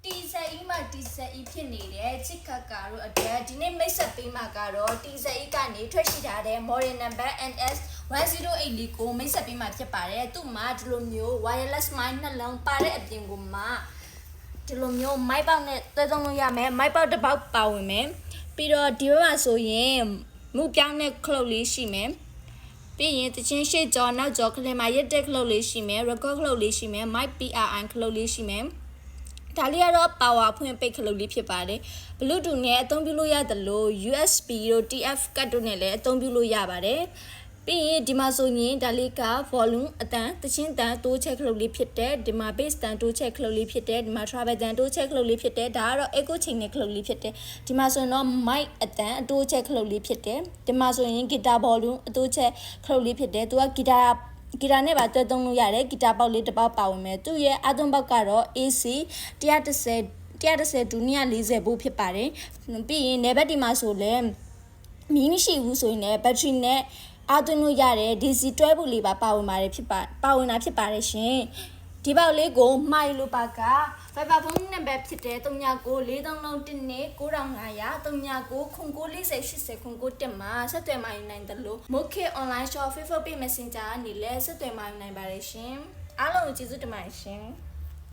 တီဇက်အီးမှာတီဇက်အီးဖြစ်နေတဲ့ချစ်ခတ်ကာတို့အတွက်ဒီနေ့မိတ်ဆက်ပေးမှာကတော့တီဇက်အီးကနေထွက်ရှိထားတဲ့ model number NS1084ကိုမိတ်ဆက်ပေးမှာဖြစ်ပါတယ်သူ့မှာဒီလိုမျိုး wireless mic နှလုံးပါတဲ့အပြင်ကိုမှဒီလိုမျိုး mic ပေါက်နဲ့သွဲသုံးလို့ရမယ် mic ပေါက်တစ်ပေါက်ပါဝင်မယ်ပြီးတော့ဒီဘက်မှာဆိုရင်မူပြောင်းတဲ့ခလုတ်လေးရှိမယ်ပြီးရင်တချင်းရှေ့ကြောနောက်ကြောခလင်မှာရက်တဲ့ခလုတ်လေးရှိမယ် record ခလုတ်လေးရှိမယ် mic PRI ခလုတ်လေးရှိမယ်ဒါလေးကတော့ power ဖွင့်ပိတ်ခလုတ်လေးဖြစ်ပါတယ် Bluetooth နဲ့အသုံးပြုလို့ရတယ်လို့ USB တို့ TF ကတ်တို့နဲ့လည်းအသုံးပြုလို့ရပါတယ်ပြီးရင်ဒီမှာဆိုရင်ဒါလေးက volume အတန်တချင်းတန်တိုးချက်ခလုတ်လေးဖြစ်တဲ့ဒီမှာ bass တန်တိုးချက်ခလုတ်လေးဖြစ်တဲ့ဒီမှာ travel တန်တိုးချက်ခလုတ်လေးဖြစ်တဲ့ဒါကတော့ echo ချိန်နဲ့ခလုတ်လေးဖြစ်တဲ့ဒီမှာဆိုရင်တော့ mic အတန်အတိုးချက်ခလုတ်လေးဖြစ်တဲ့ဒီမှာဆိုရင် guitar volume အတိုးချက်ခလုတ်လေးဖြစ်တဲ့သူက ဂီတာနဲ့ပါတွဲသုံးလို့ရတယ်ဂီတာပေါက်လေးတစ်ပေါက်ပါဝင်မယ်သူ့ရဲ့အသုံးပေါက်ကတော့ AC 110 240 volt ဖြစ်ပါတယ်ပြီးရင်နေဘက်ဒီမှာဆိုလဲမီးမရှိဘူးဆိုရင်လည်းဘက်ထရီနဲ့အားသွင်းလို့ရတယ် DC တွဲဖို့လေးပါဝင်ပါတယ်ပါဝင်တာဖြစ်ပါတယ်ရှင်ဒီပေါက်လေးကိုမှားလို့ပါက Viber phone number ဖြစ်တဲ့3994319500399394408089မှာဆက်သွယ်မှယူနိုင်တယ်လို့ Moke online shop Facebook page messenger အနေနဲ့ဆက်သွယ်မှယူနိုင်ပါတယ်ရှင်အားလုံးကျေးဇူးတင်ပါတယ်ရှင်